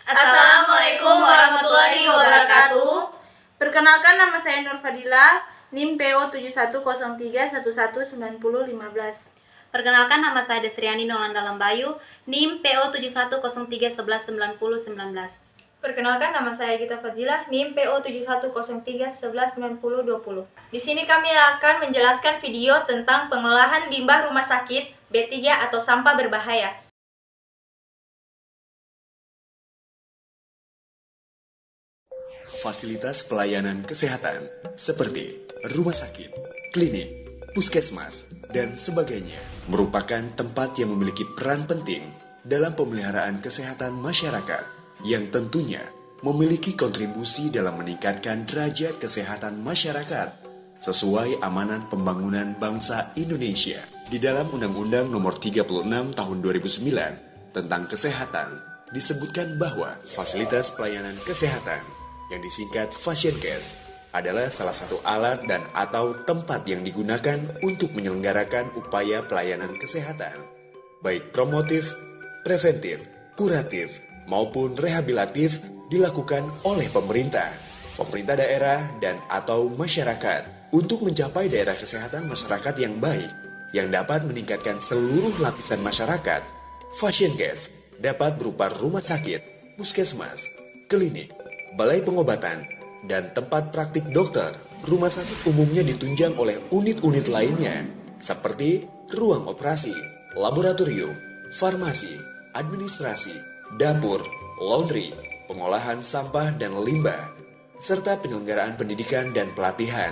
Assalamualaikum warahmatullahi wabarakatuh. Perkenalkan, nama saya Nur Fadila, NIM PO 7103119015. Perkenalkan, nama saya Desriani Nolanda Lambayu, NIM PO 7103119019. Perkenalkan, nama saya Gita Fadila, NIM PO 7103119020. Di sini kami akan menjelaskan video tentang pengolahan limbah rumah sakit B3 atau sampah berbahaya. Fasilitas pelayanan kesehatan seperti rumah sakit, klinik, puskesmas, dan sebagainya merupakan tempat yang memiliki peran penting dalam pemeliharaan kesehatan masyarakat yang tentunya memiliki kontribusi dalam meningkatkan derajat kesehatan masyarakat sesuai amanat pembangunan bangsa Indonesia di dalam Undang-Undang Nomor 36 Tahun 2009 tentang kesehatan disebutkan bahwa fasilitas pelayanan kesehatan yang disingkat Fashioncase adalah salah satu alat dan atau tempat yang digunakan untuk menyelenggarakan upaya pelayanan kesehatan, baik promotif, preventif, kuratif, maupun rehabilitatif dilakukan oleh pemerintah daerah dan atau masyarakat untuk mencapai daerah kesehatan masyarakat yang baik yang dapat meningkatkan seluruh lapisan masyarakat. Fashioncase dapat berupa rumah sakit, puskesmas, klinik, balai pengobatan, dan tempat praktik dokter. Rumah sakit umumnya ditunjang oleh unit-unit lainnya, seperti ruang operasi, laboratorium, farmasi, administrasi, dapur, laundry, pengolahan sampah dan limbah, serta penyelenggaraan pendidikan dan pelatihan.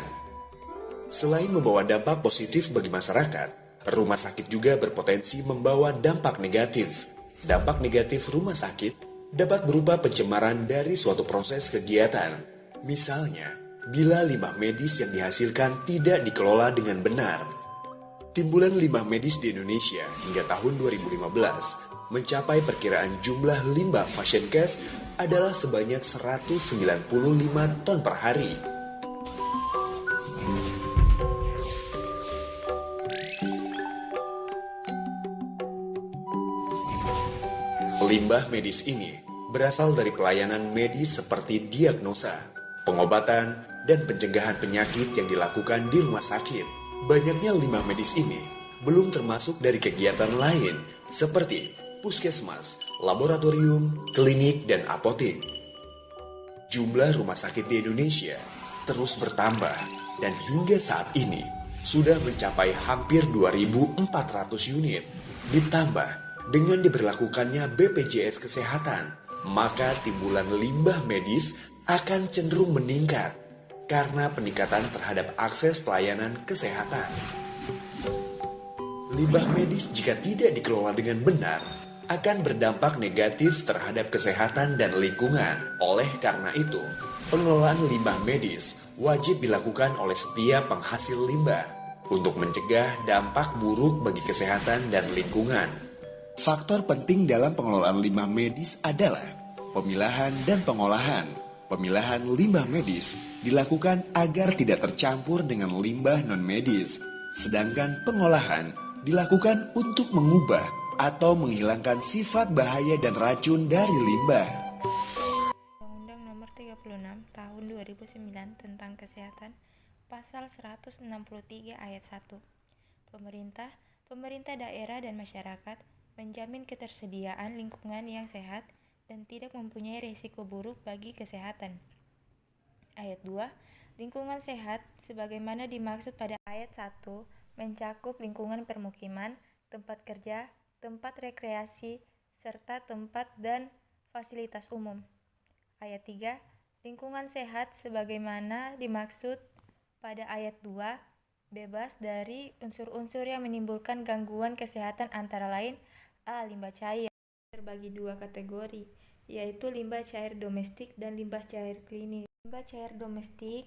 Selain membawa dampak positif bagi masyarakat, rumah sakit juga berpotensi membawa dampak negatif. Dampak negatif rumah sakit dapat berupa pencemaran dari suatu proses kegiatan. Misalnya, bila limbah medis yang dihasilkan tidak dikelola dengan benar. Timbulan limbah medis di Indonesia hingga tahun 2015 mencapai perkiraan jumlah limbah Fashioncase adalah sebanyak 195 ton per hari. Limbah medis ini berasal dari pelayanan medis seperti diagnosa, pengobatan, dan pencegahan penyakit yang dilakukan di rumah sakit. Banyaknya limbah medis ini belum termasuk dari kegiatan lain seperti puskesmas, laboratorium, klinik, dan apotek. Jumlah rumah sakit di Indonesia terus bertambah dan hingga saat ini sudah mencapai hampir 2.400 unit. Ditambah dengan diberlakukannya BPJS Kesehatan, maka timbulan limbah medis akan cenderung meningkat karena peningkatan terhadap akses pelayanan kesehatan. Limbah medis jika tidak dikelola dengan benar akan berdampak negatif terhadap kesehatan dan lingkungan. Oleh karena itu, pengelolaan limbah medis wajib dilakukan oleh setiap penghasil limbah untuk mencegah dampak buruk bagi kesehatan dan lingkungan. Faktor penting dalam pengelolaan limbah medis adalah pemilahan dan pengolahan. Pemilahan limbah medis dilakukan agar tidak tercampur dengan limbah non-medis, sedangkan pengolahan dilakukan untuk mengubah atau menghilangkan sifat bahaya dan racun dari limbah. Undang-Undang Nomor 36 Tahun 2009 tentang Kesehatan, Pasal 163 Ayat 1. Pemerintah daerah dan masyarakat menjamin ketersediaan lingkungan yang sehat dan tidak mempunyai risiko buruk bagi kesehatan. Ayat 2. Lingkungan sehat sebagaimana dimaksud pada ayat 1 mencakup lingkungan permukiman, tempat kerja, tempat rekreasi, serta tempat dan fasilitas umum. Ayat 3. Lingkungan sehat sebagaimana dimaksud pada ayat 2 bebas dari unsur-unsur yang menimbulkan gangguan kesehatan antara lain A. Limbah cair terbagi dua kategori, yaitu limbah cair domestik dan limbah cair klinis. Limbah cair domestik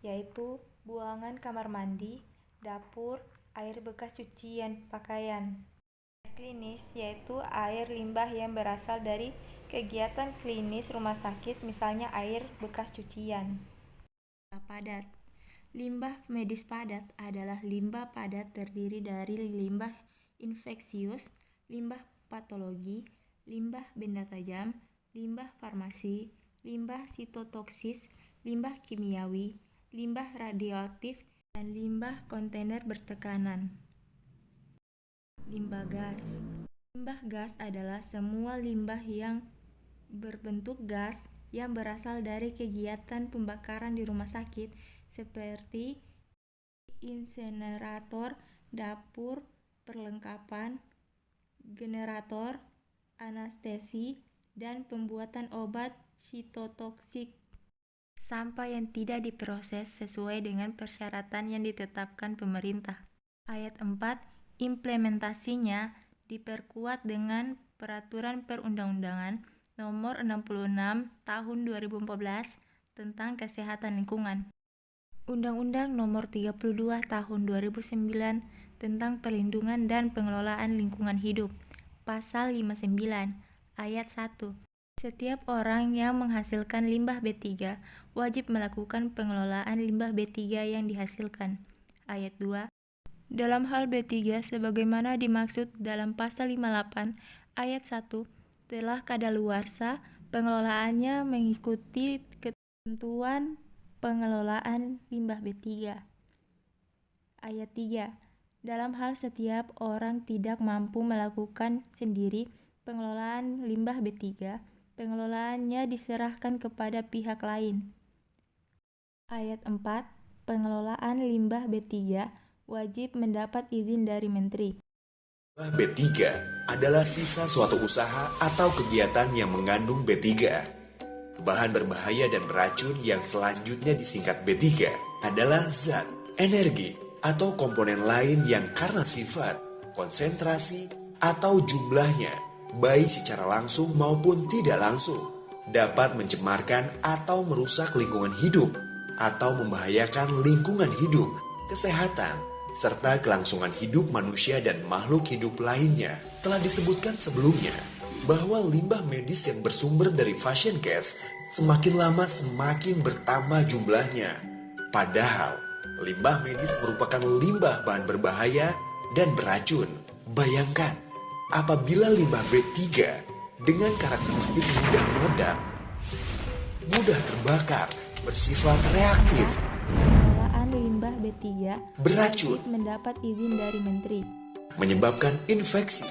yaitu buangan kamar mandi, dapur, air bekas cucian pakaian. Air klinis yaitu air limbah yang berasal dari kegiatan klinis rumah sakit, misalnya air bekas cucian. Padat. Limbah medis padat adalah limbah padat terdiri dari limbah infeksius, limbah patologi, limbah benda tajam, limbah farmasi, limbah sitotoksis, limbah kimiawi, limbah radioaktif, dan limbah kontainer bertekanan. Limbah gas. Limbah gas adalah semua limbah yang berbentuk gas yang berasal dari kegiatan pembakaran di rumah sakit seperti insenerator, dapur, perlengkapan, generator, anestesi, dan pembuatan obat sitotoksik. Sampah yang tidak diproses sesuai dengan persyaratan yang ditetapkan pemerintah. Ayat 4, implementasinya diperkuat dengan Peraturan Perundang-undangan Nomor 66 Tahun 2014 tentang Kesehatan Lingkungan. Undang-Undang Nomor 32 Tahun 2009 tentang Perlindungan dan Pengelolaan Lingkungan Hidup. Pasal 59 Ayat 1. Setiap orang yang menghasilkan limbah B3 wajib melakukan pengelolaan limbah B3 yang dihasilkan. Ayat 2. Dalam hal B3 sebagaimana dimaksud dalam pasal 58 ayat 1 telah kadaluarsa, pengelolaannya mengikuti ketentuan pengelolaan limbah B3. Ayat 3. Dalam hal setiap orang tidak mampu melakukan sendiri pengelolaan limbah B3, pengelolaannya diserahkan kepada pihak lain. Ayat 4. Pengelolaan limbah B3 wajib mendapat izin dari Menteri. Limbah B3 adalah sisa suatu usaha atau kegiatan yang mengandung B3. Bahan berbahaya dan beracun yang selanjutnya disingkat B3 adalah zat, energi, atau komponen lain yang karena sifat, konsentrasi, atau jumlahnya, baik secara langsung maupun tidak langsung, dapat mencemarkan atau merusak lingkungan hidup, atau membahayakan lingkungan hidup, kesehatan, serta kelangsungan hidup manusia dan makhluk hidup lainnya. Telah disebutkan sebelumnya bahwa limbah medis yang bersumber dari fashion case semakin lama semakin bertambah jumlahnya. Padahal, limbah medis merupakan limbah bahan berbahaya dan beracun. Bayangkan, apabila limbah B3 dengan karakteristik mudah meledak, mudah terbakar, bersifat reaktif, Limbah B3 beracun, mendapat izin dari Menteri, menyebabkan infeksi,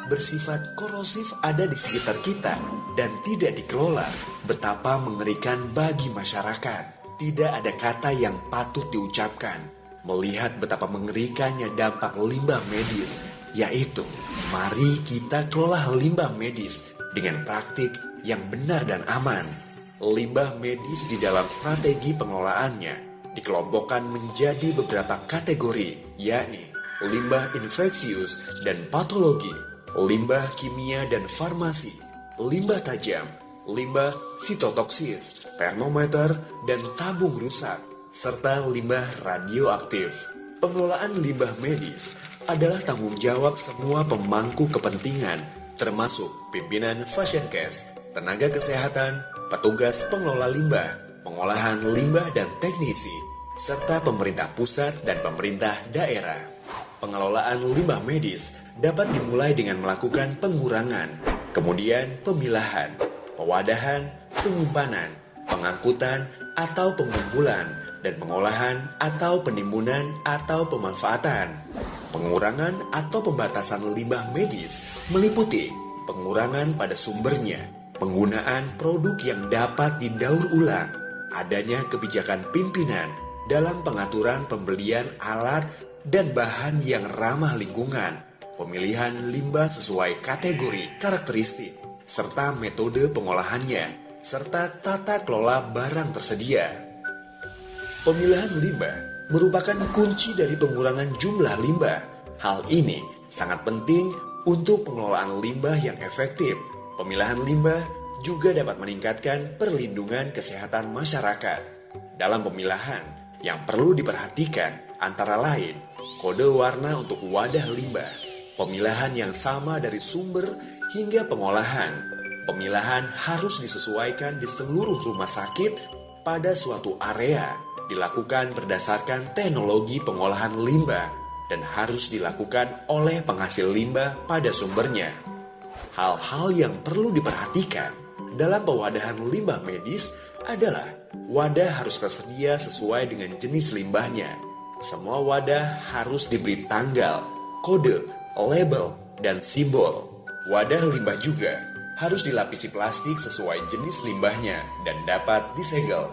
bersifat korosif ada di sekitar kita dan tidak dikelola, betapa mengerikan bagi masyarakat. Tidak ada kata yang patut diucapkan melihat betapa mengerikannya dampak limbah medis, yaitu mari kita kelola limbah medis dengan praktik yang benar dan aman. Limbah medis di dalam strategi pengelolaannya dikelompokkan menjadi beberapa kategori, yakni limbah infeksius dan patologi, limbah kimia dan farmasi, limbah tajam, limbah sitotoksis, termometer dan tabung rusak, serta limbah radioaktif. Pengelolaan limbah medis adalah tanggung jawab semua pemangku kepentingan, termasuk pimpinan fashion case, tenaga kesehatan, petugas pengelola limbah, pengolahan limbah dan teknisi, serta pemerintah pusat dan pemerintah daerah. Pengelolaan limbah medis dapat dimulai dengan melakukan pengurangan, kemudian pemilahan, pewadahan, penyimpanan, pengangkutan atau pengumpulan, dan pengolahan atau penimbunan atau pemanfaatan. Pengurangan atau pembatasan limbah medis meliputi pengurangan pada sumbernya, penggunaan produk yang dapat didaur ulang, adanya kebijakan pimpinan dalam pengaturan pembelian alat dan bahan yang ramah lingkungan, pemilihan limbah sesuai kategori, karakteristik, serta metode pengolahannya, serta tata kelola barang tersedia. Pemilihan limbah merupakan kunci dari pengurangan jumlah limbah. Hal ini sangat penting untuk pengelolaan limbah yang efektif. Pemilahan limbah juga dapat meningkatkan perlindungan kesehatan masyarakat. Dalam pemilahan, yang perlu diperhatikan antara lain kode warna untuk wadah limbah, pemilahan yang sama dari sumber hingga pengolahan. Pemilahan harus disesuaikan di seluruh rumah sakit pada suatu area, dilakukan berdasarkan teknologi pengolahan limbah, dan harus dilakukan oleh penghasil limbah pada sumbernya. Hal-hal yang perlu diperhatikan dalam pewadahan limbah medis adalah wadah harus tersedia sesuai dengan jenis limbahnya. Semua wadah harus diberi tanggal, kode, label, dan simbol. Wadah limbah juga harus dilapisi plastik sesuai jenis limbahnya dan dapat disegel.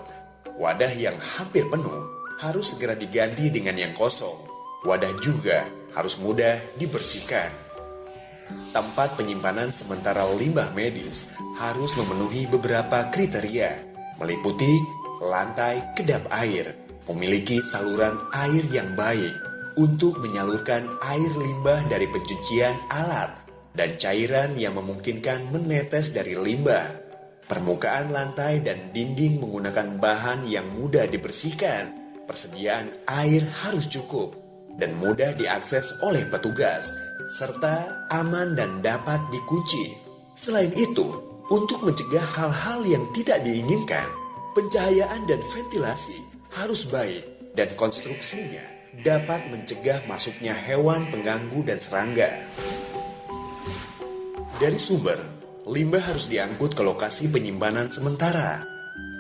Wadah yang hampir penuh harus segera diganti dengan yang kosong. Wadah juga harus mudah dibersihkan. Tempat penyimpanan sementara limbah medis harus memenuhi beberapa kriteria, meliputi lantai kedap air, memiliki saluran air yang baik untuk menyalurkan air limbah dari pencucian alat dan cairan yang memungkinkan menetes dari limbah. Permukaan lantai dan dinding menggunakan bahan yang mudah dibersihkan. Persediaan air harus cukup dan mudah diakses oleh petugas, serta aman dan dapat dikunci. Selain itu, untuk mencegah hal-hal yang tidak diinginkan, pencahayaan dan ventilasi harus baik dan konstruksinya dapat mencegah masuknya hewan pengganggu dan serangga. Dari sumber, limbah harus diangkut ke lokasi penyimpanan sementara.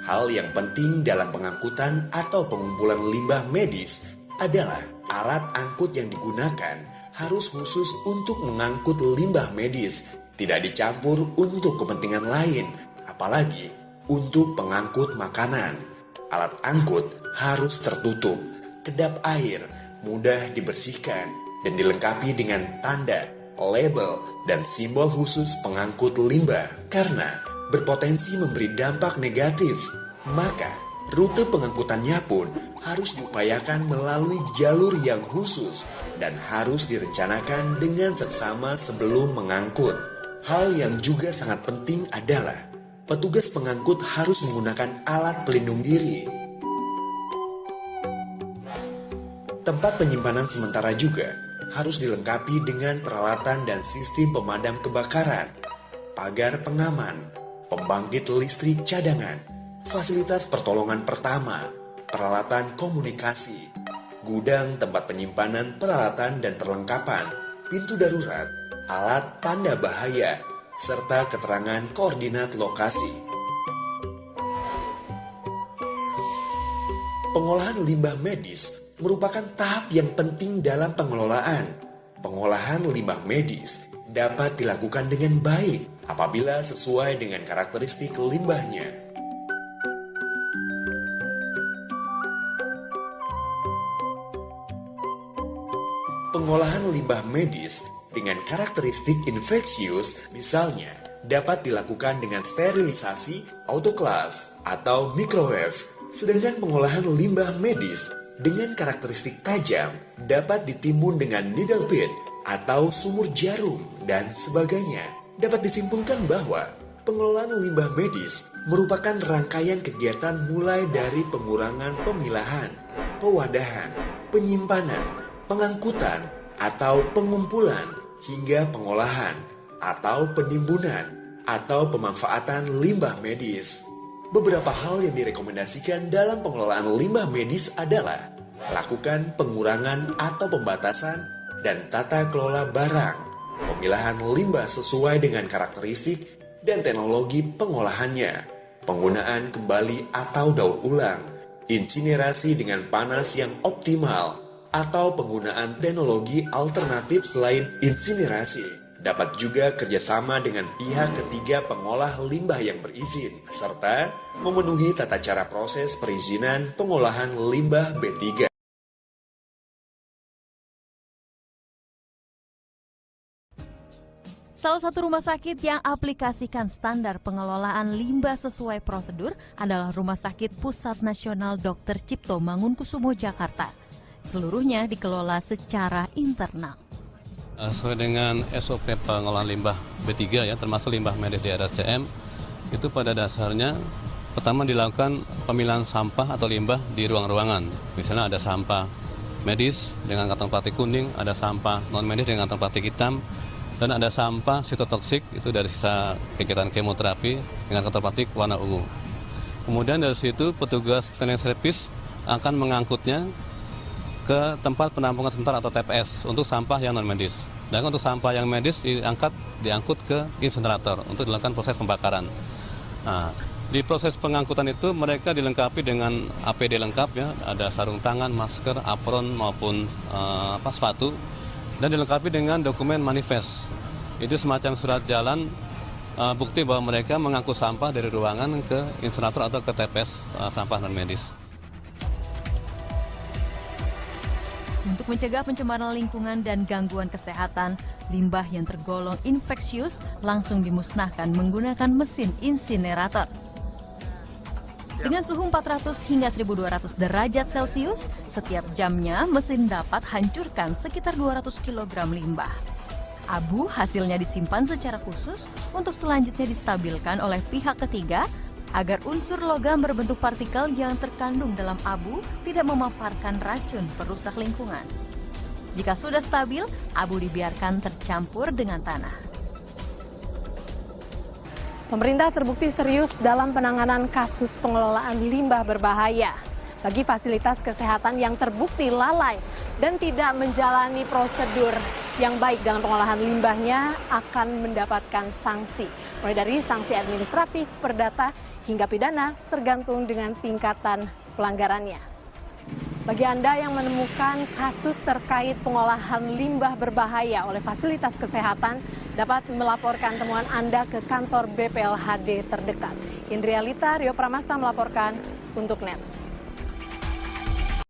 Hal yang penting dalam pengangkutan atau pengumpulan limbah medis adalah alat angkut yang digunakan harus khusus untuk mengangkut limbah medis, tidak dicampur untuk kepentingan lain, apalagi untuk pengangkut makanan. Alat angkut harus tertutup, kedap air, mudah dibersihkan, dan dilengkapi dengan tanda, label, dan simbol khusus pengangkut limbah karena berpotensi memberi dampak negatif. Maka, rute pengangkutannya pun harus diupayakan melalui jalur yang khusus dan harus direncanakan dengan seksama sebelum mengangkut. Hal yang juga sangat penting adalah petugas pengangkut harus menggunakan alat pelindung diri. Tempat penyimpanan sementara juga harus dilengkapi dengan peralatan dan sistem pemadam kebakaran, pagar pengaman, pembangkit listrik cadangan, fasilitas pertolongan pertama, peralatan komunikasi, gudang tempat penyimpanan peralatan dan perlengkapan, pintu darurat, alat tanda bahaya, serta keterangan koordinat lokasi. Pengolahan limbah medis merupakan tahap yang penting dalam pengelolaan. Pengolahan limbah medis dapat dilakukan dengan baik apabila sesuai dengan karakteristik limbahnya. Pengolahan limbah medis dengan karakteristik infeksius misalnya dapat dilakukan dengan sterilisasi, autoklaf, atau microwave. Sedangkan pengolahan limbah medis dengan karakteristik tajam dapat ditimbun dengan needle pit atau sumur jarum dan sebagainya. Dapat disimpulkan bahwa pengelolaan limbah medis merupakan rangkaian kegiatan mulai dari pengurangan pemilahan, pewadahan, penyimpanan, pengangkutan, atau pengumpulan, hingga pengolahan, atau penimbunan, atau pemanfaatan limbah medis. Beberapa hal yang direkomendasikan dalam pengelolaan limbah medis adalah lakukan pengurangan atau pembatasan dan tata kelola barang, pemilahan limbah sesuai dengan karakteristik dan teknologi pengolahannya, penggunaan kembali atau daur ulang, insinerasi dengan panas yang optimal, atau penggunaan teknologi alternatif selain insinerasi. Dapat juga kerjasama dengan pihak ketiga pengolah limbah yang berizin, serta memenuhi tata cara proses perizinan pengolahan limbah B3. Salah satu rumah sakit yang aplikasikan standar pengelolaan limbah sesuai prosedur adalah Rumah Sakit Pusat Nasional Dr. Cipto Mangunkusumo Jakarta. Seluruhnya dikelola secara internal. Sesuai dengan SOP pengelolaan limbah B3 ya, termasuk limbah medis di RSCM, itu pada dasarnya pertama dilakukan pemilahan sampah atau limbah di ruang-ruangan. Misalnya ada sampah medis dengan kantong plastik kuning, ada sampah non-medis dengan kantong plastik hitam, dan ada sampah sitotoksik itu dari sisa kegiatan kemoterapi dengan kantong plastik warna ungu. Kemudian dari situ petugas cleaning service akan mengangkutnya ke tempat penampungan sementara atau TPS untuk sampah yang non-medis. Dan untuk sampah yang medis diangkut ke insinerator untuk dilakukan proses pembakaran. Nah, di proses pengangkutan itu mereka dilengkapi dengan APD lengkap ya, ada sarung tangan, masker, apron maupun sepatu, dan dilengkapi dengan dokumen manifest. Itu semacam surat jalan bukti bahwa mereka mengangkut sampah dari ruangan ke insinerator atau ke TPS sampah non medis. Untuk mencegah pencemaran lingkungan dan gangguan kesehatan, limbah yang tergolong infeksius langsung dimusnahkan menggunakan mesin insinerator. Dengan suhu 400 hingga 1200 derajat Celcius, setiap jamnya mesin dapat hancurkan sekitar 200 kg limbah. Abu hasilnya disimpan secara khusus untuk selanjutnya distabilkan oleh pihak ketiga agar unsur logam berbentuk partikel yang terkandung dalam abu tidak memaparkan racun perusak lingkungan. Jika sudah stabil, abu dibiarkan tercampur dengan tanah. Pemerintah terbukti serius dalam penanganan kasus pengelolaan limbah berbahaya. Bagi fasilitas kesehatan yang terbukti lalai dan tidak menjalani prosedur yang baik dalam pengolahan limbahnya akan mendapatkan sanksi. Mulai dari sanksi administratif, perdata, hingga pidana tergantung dengan tingkatan pelanggarannya. Bagi Anda yang menemukan kasus terkait pengolahan limbah berbahaya oleh fasilitas kesehatan, dapat melaporkan temuan Anda ke kantor BPLHD terdekat. Indrialita Rio Pramasta melaporkan untuk NET.